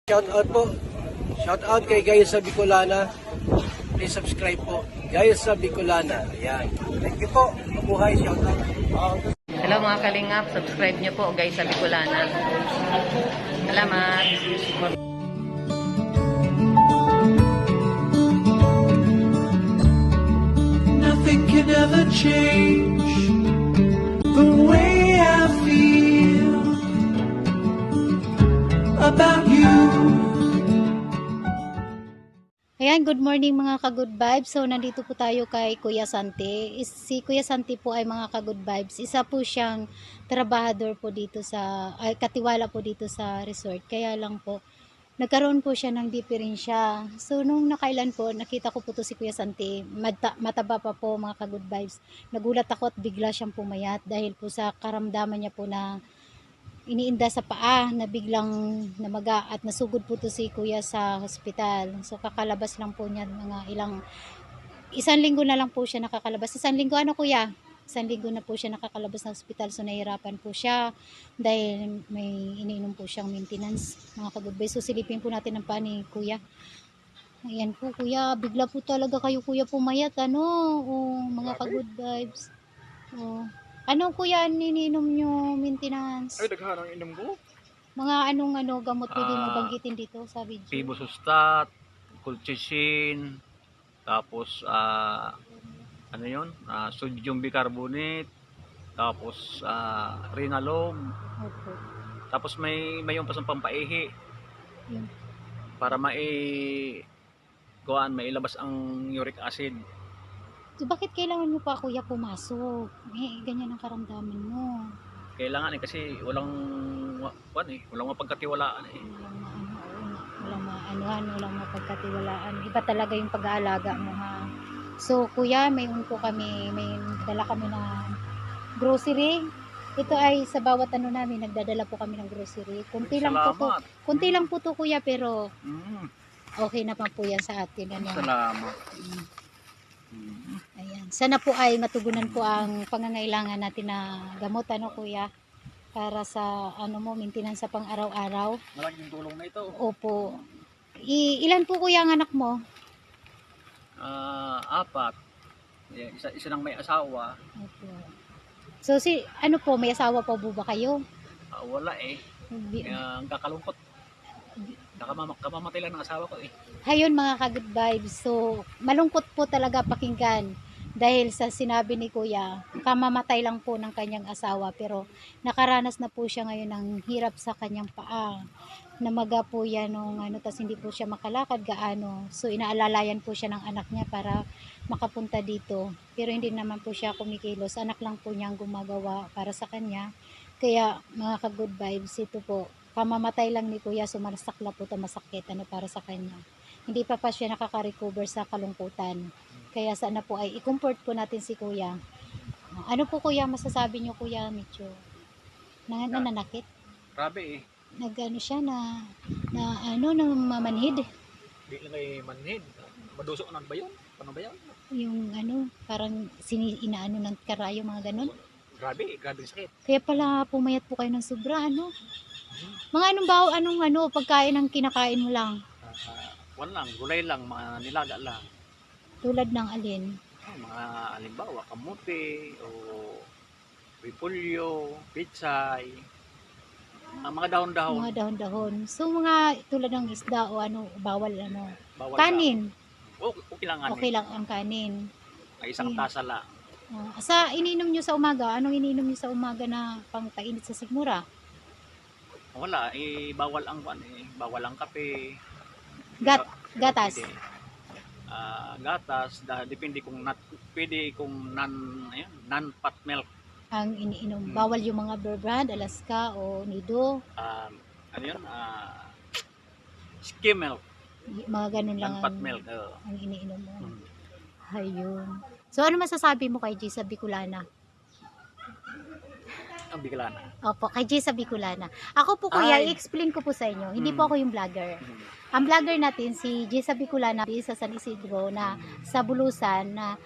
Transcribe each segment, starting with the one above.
Shout out po. Shout out kay Gaya sa Bicolana. Please subscribe po. Gaya sa Bicolana. Ayan. Thank you po. Mabuhay. Shout out. Hello mga kalingap, subscribe nyo po guys sa Bicolana. Salamat. Nothing can ever change the way I feel about you. Ayan, good morning mga ka-good vibes. So, nandito po tayo kay Kuya Santi. Si Kuya Santi po ay mga ka-good vibes. Isa po siyang trabahador po dito katiwala po dito sa resort. Kaya lang po, nagkaroon po siya ng diferensya. So, nung nakailan po, nakita ko po to si Kuya Santi. Mataba pa po mga ka-good vibes. Nagulat ako at bigla siyang pumayat dahil po sa karamdaman niya po na iniinda sa paa na biglang namaga at nasugod po to si Kuya sa hospital. So kakalabas lang po niya isang linggo na lang po siya nakakalabas. Isang linggo Kuya? Isang linggo na po siya nakakalabas ng hospital. So nahirapan po siya dahil may iniinom po siyang maintenance mga ka-goodbye. So silipin po natin ang paa ni Kuya. Ayan po Kuya, bigla po talaga kayo Kuya pumayat mga ka-good vibes. Ano Kuya nininom nyo maintenance? Ay, daghan ang inom ko. Mga gamot pwede mo banggitin dito sa video? Pibosustat, colchicine, tapos ano yun? Sodium bicarbonate, tapos Rinalom, Opo. tapos may yung pasang pampaihi Yun. para mailabas ang uric acid. So bakit kailangan mo pa Kuya pumasok? Ganyan ang karamdaman mo. Kailangan kasi walang mapagkatiwalaan eh. Walang mapagkatiwalaan. Iba talaga yung pag-aalaga mo ha. So Kuya, may dala kami na grocery. Ito ay sa bawat namin, nagdadala po kami ng grocery. Kunti lang po to Kuya, pero okay na pa po yan sa atin. Salamat. Ayan. Sana po ay matugunan po ang pangangailangan natin na gamot Kuya, para sa maintenance sa pang-araw-araw. Malaking tulong na ito. Opo. Ilan po Kuya ang anak mo? 4. Isa lang may asawa. Opo. So may asawa pa po ba kayo? Wala eh. Ang kakalungkot. Kamamatay lang ng asawa ko eh. Hayon mga ka-good vibes. So malungkot po talaga pakinggan dahil sa sinabi ni Kuya, kamamatay lang po ng kanyang asawa, pero nakaranas na po siya ngayon ng hirap sa kanyang paa. Namaga po yan tas hindi po siya makalakad gaano. So inaalalayan po siya ng anak niya para makapunta dito. Pero hindi naman po siya kumikilos. Anak lang po niya ang gumagawa para sa kanya. Kaya mga ka-good vibes, ito po, kamamatay lang ni Kuya, so masakla po ito, masakit para sa kanya. Hindi pa siya nakaka-recover sa kalungkutan. Kaya sana po ay i-comfort po natin si Kuya. Ano po Kuya masasabi niyo Kuya Micho? Nananakit? Grabe eh. Siya na mamanhid. Di lang ay manhid. Maduso na ba yun? Paano ba yun? Yung parang inaano ng karayo, mga ganun. Grabe sakit. Kaya pala pumayat po kayo ng sobra, Mga pagkain ang kinakain mo lang? Gulay lang, mga nilaga lang. Tulad ng alin? Mga halimbawa, kamote, o repolyo, pitsay, mga dahon-dahon. Mga dahon-dahon. So mga tulad ng isda o bawal Bawal kanin. Okay lang kanin. Okay lang ang kanin. Ay isang tasa lang. Sa ininom nyo sa umaga, anong ininom nyo sa umaga na pangpainit sa sigmura? Wala, bawal ang bawal ang kape. Gatas. Gatas, depende kung pwede kung non-fat milk. Ang iniinom. Bawal yung mga Bear Brand, Alaska o Nido. Skim milk. Mga ganun lang Non-fat milk. ang iniinom mo. Ayun. So ano masasabi mo kay G sa Bicolana? Ang Bicolana. Opo, kay G sa Bicolana. Ako po Kuya, i-explain ko po sa inyo. Hindi po ako yung vlogger. Ang vlogger natin si G sa Bicolana sa San Isidro na sa Bulusan na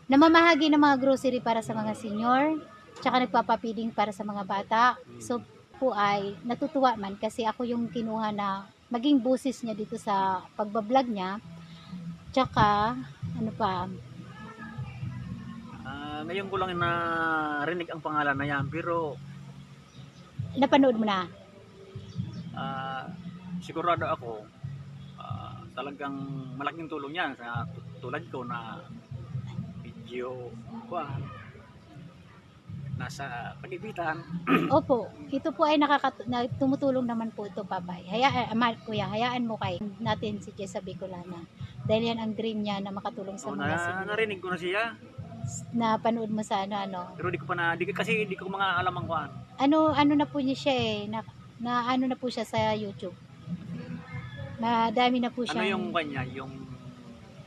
namamahagi ng mga grocery para sa mga senior, tsaka nagpapapiding para sa mga bata. So po ay natutuwa man kasi ako yung kinuha na maging busis niya dito sa pagbablog niya. Tsaka, ano pa, Ngayon ko lang narinig ang pangalan na yan, pero napanood mo na. sigurado ako talagang malaking tulong yan sa tulad ko na video nasa pagitan. Opo, ito po ay tumutulong naman po ito, Papay. Kuya, hayaan mo kay natin si Jessa Bicolana. Dahil yan ang dream niya na makatulong sa mga senior. Narinig ko na siya, Napanood mo sa ano. pero kasi di ko mga alam ang kuan. Ano na po niya siya eh, na ano na po siya sa YouTube. Madami na po Ano siya yung kanya, yung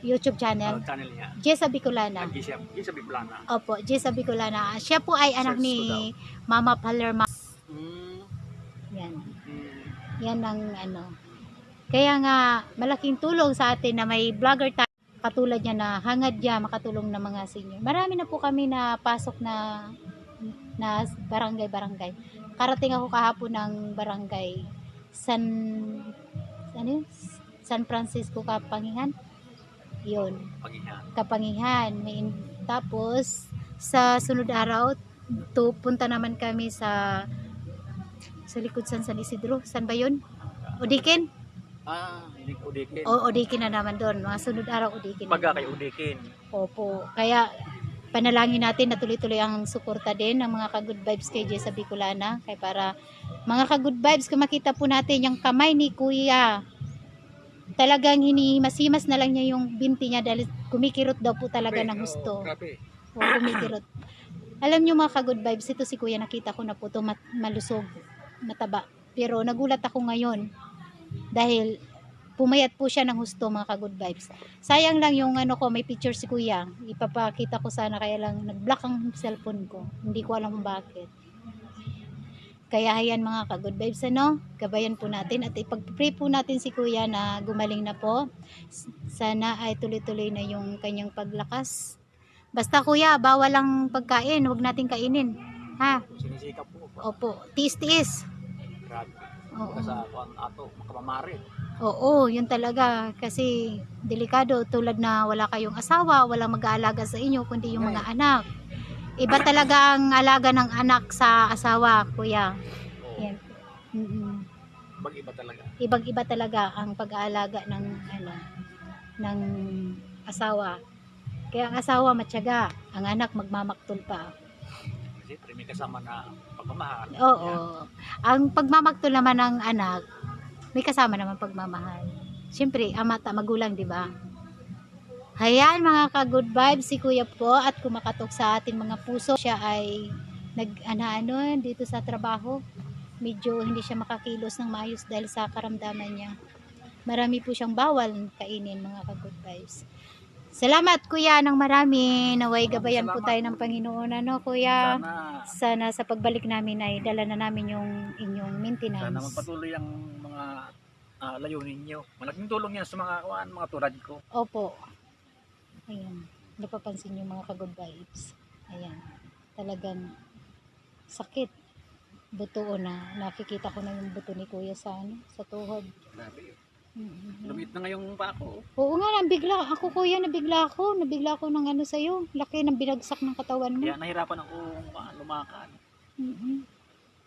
YouTube channel. channel niya? Jessa Bicolana. Gisa Bicolana. Opo, Jessa Bicolana. Siya po ay anak Search ko ni Mama Palermo. Mm, Yan. mm. Yan ang ano. Kaya nga, malaking tulong sa atin na may vlogger tayo. Katulad niya na hangad niya makatulong ng mga senior. Marami na po kami na pasok na barangay. Karating ako kahapon ng barangay San Francisco Kapangingan. Yun, Kapangingan. Tapos sa sunod araw punta naman kami sa likod San Isidro. San ba yun? Udikin? Hindi ko udikin. O Udikin na naman doon. Mga sunod araw Udikin. Pagka kay udikin. Opo. Kaya panalangin natin na tuloy-tuloy ang suporta din ng mga ka-good vibes kay Jessa Bicolana. Kaya para mga ka-good vibes, kung makita po natin yung kamay ni Kuya, talagang hinimasimas na lang niya yung binti niya dahil kumikirot daw po talaga ng gusto. Grabe. O kumikirot. Alam niyo mga ka-good vibes, ito si Kuya, nakita ko na po ito malusog, mataba. Pero nagulat ako ngayon dahil pumayat po siya ng husto, mga ka-good vibes. Sayang lang yung may picture si Kuya. Ipapakita ko sana, kaya lang nag-block ang cellphone ko. Hindi ko alam kung bakit. Kaya ayan mga ka-good vibes, gabayan po natin at ipag-pray po natin si Kuya na gumaling na po. Sana ay tuloy-tuloy na yung kanyang paglakas. Basta Kuya, bawal lang pagkain, huwag natin kainin. Ha? Sinisikap po. Opo, tiis-tiis. Grabe. Oo. Sa kuan ato, makamamari. Oo, yun talaga. Kasi delikado, tulad na wala kayong asawa, walang mag-aalaga sa inyo, kundi yung mga anak. Iba talaga ang alaga ng anak sa asawa, Kuya. Yan. Mag-iba talaga. Ibang-iba talaga ang pag-aalaga ng asawa. Kaya ang asawa matyaga, ang anak magmamaktol pa. Kasi may kasama na pagmamahal. Oo. Ang pagmamaktol naman ng anak, may kasama naman pagmamahal. Siyempre, ama at magulang, di ba? Hayan mga ka-good vibes, si Kuya po at kumakatok sa ating mga puso. Siya ay dito sa trabaho. Medyo hindi siya makakilos ng maayos dahil sa karamdaman niya. Marami po siyang bawal kainin, mga ka-good vibes. Salamat Kuya ng marami. Naway gabayan po tayo ng Panginoon. Kuya? Sana sa pagbalik namin ay dala na namin yung inyong maintenance. Sana magpatuloy ang mga layunin niyo. Malaking tulong yan sa mga tulad ko. Opo. Ayan. Napapansin niyo mga ka-good vibes. Ayan. Talagang sakit. Buto na. Nakikita ko na yung buto ni Kuya sa tuhod. Grabe. Lumit na ngayong pa ako. Oo nga, nabigla ako Kuya, nabigla ako ng sa'yo. Laki ng binagsak ng katawan mo. Kaya nahirapan ako lumakad.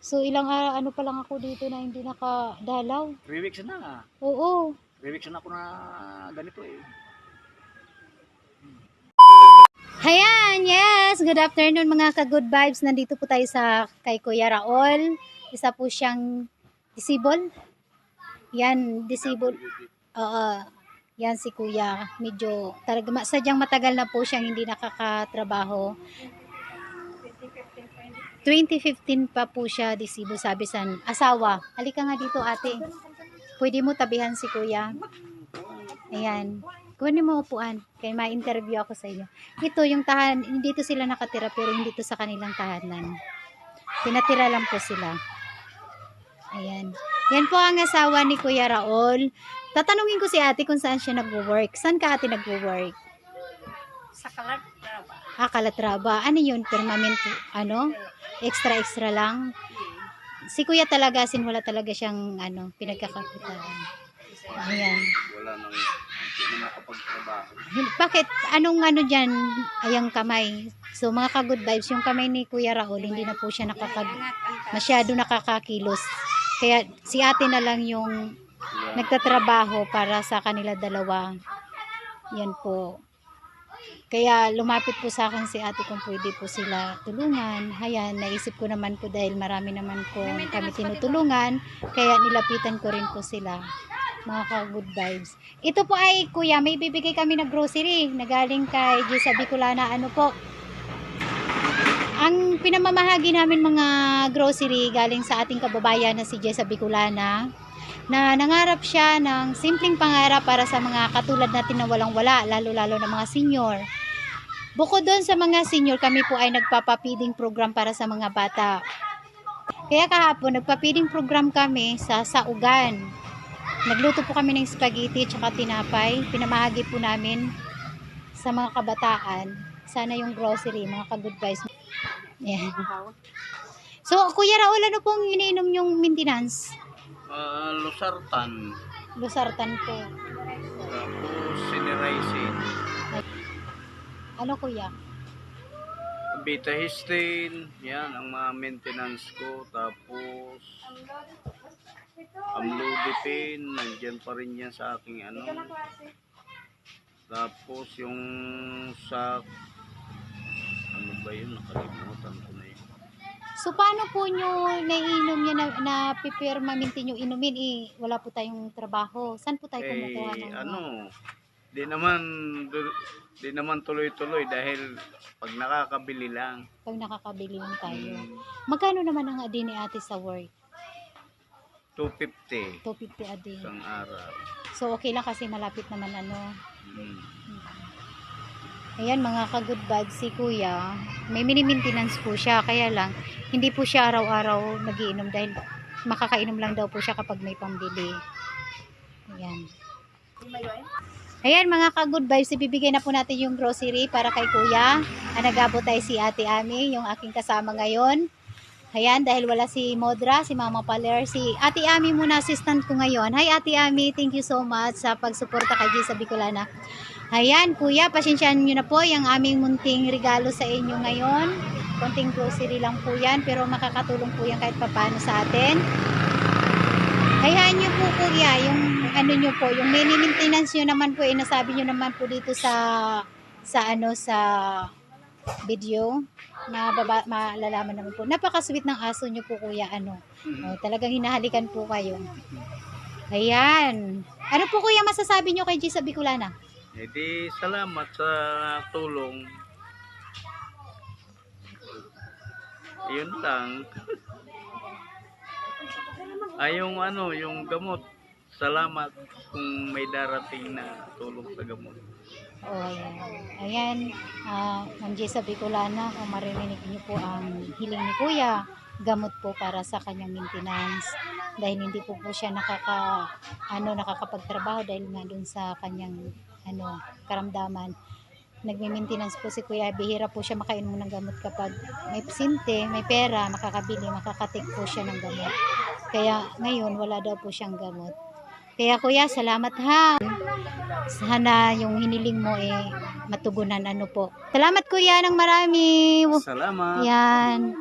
So ilang pa lang ako dito na hindi nakadalaw. 3 weeks na. Oo. 3 weeks na ako na ganito eh. Hayan, yes. Good afternoon mga ka-good vibes. Nandito po tayo kay Kuya Raul. Isa po siyang disabled. Yan, disabled. Yan si Kuya. Medyo sadyang matagal na po siyang hindi nakakatrabaho. 2015 pa po siya disabled, sabi sa asawa. Halika nga dito ate. Pwede mo tabihan si Kuya. Ayan. Kunin mo upuan. Kaya ma-interview ako sa iyo. Ito yung dito sila nakatira pero hindi to sa kanilang tahanan. Tinatira lang po sila. Ayan. Yan po ang asawa ni Kuya Raul. Tatanungin ko si ate kung saan siya nagwo-work. Saan ka ate nagwo-work? Sa Calatrava. Calatrava. Ano yun? Permanent, Extra lang. Si Kuya talaga, wala talaga siyang pinagkakakitaan. Bakit? Anong ano dyan? Ayang kamay. So mga ka-good vibes, yung kamay ni Kuya Raul, hindi na po siya masyado nakakakilos. Kaya si ate na lang yung nagtatrabaho para sa kanila dalawa. Yan po. Kaya lumapit po sa akin si ate kung pwede po sila tulungan. Ayan, naisip ko naman po dahil marami naman po kami tinutulungan. Kaya nilapitan ko rin po sila. Mga ka-good vibes. Ito po ay kuya, may bibigay kami na grocery na galing kay Jessa Bicolana. Ano po? Ang pinamamahagi namin mga grocery galing sa ating kababayan na si Jessa Bicolana, na nangarap siya ng simpleng pangarap para sa mga katulad natin na walang-wala, lalo-lalo na mga senior. Bukod doon sa mga senior, kami po ay nagpapapiding program para sa mga bata. Kaya kahapon, nagpapiding program kami sa Saugan. Nagluto po kami ng spaghetti at tinapay. Pinamahagi po namin sa mga kabataan. Sana yung grocery, mga ka-good vibes. Yan. So, Kuya Raul, ano pong iniinom yung maintenance? Losartan. Losartan po. Tapos Siniraisin. Ano kuya? Beta Histine. Yan ang mga maintenance ko. Tapos Amlodipine. Nandiyan pa rin yan sa aking ano. Tapos yung sa ano ba yun? Nakalimutan ko na yun. So, paano po nyo naiinom yan na pipirma mintin yung inumin? Wala po tayong trabaho. Saan po tayo kumukuha ng Di naman tuloy-tuloy dahil pag nakakabili lang. pag nakakabili lang tayo? Magkano naman ang adi ni ate sa work? 250 250 adi. isang araw. So, okay lang kasi malapit naman ano. Mm. Ayan mga ka-good vibes, si kuya, may mini-maintenance po siya, kaya lang, hindi po siya araw-araw nagiinom dahil makakainom lang daw po siya kapag may pambili. Ayan. Ayan mga ka-good vibes, ibibigay na po natin yung grocery para kay kuya. Nag-abot tayo si Ate Ami, yung aking kasama ngayon. Ayan, dahil wala si Modra, si Mama Paler, si Ate Ami muna, assistant ko ngayon. Hi Ate Ami, thank you so much sa pagsuporta kay Jessa Bicolana. Ayan, kuya, pasensyaan nyo na po yung aming munting regalo sa inyo ngayon. Konting grocery lang po yan, pero makakatulong po yan kahit papano sa atin. Hayaan nyo po kuya, yung ano nyo po, yung mini maintenance nyo naman po, nasabi nyo naman po dito sa video na malalaman naman po. Napaka-sweet ng aso nyo po kuya, talagang hinahalikan po kayo. Ayan. Ano po kuya masasabi nyo kay Jessa Bicolana? Di salamat sa tulong. Yun lang. Yung gamot. Salamat kung may darating na tulong sa gamot. Ayan. Ayan, Ma'am Jessa Bicolana, kung marinig niyo po ang hiling ni Kuya, gamot po para sa kanyang maintenance. Dahil hindi po siya nakakapagtrabaho dahil nga dun sa kanyang karamdaman. Nagme-maintenance po si Kuya. Bihira po siya makainom ng gamot kapag may pasyente, may pera, makakabili, makakatik po siya ng gamot. Kaya ngayon, wala daw po siyang gamot. Kaya Kuya, salamat ha. Sana yung hiniling mo matugunan po. Salamat Kuya ng marami. Salamat. Yan.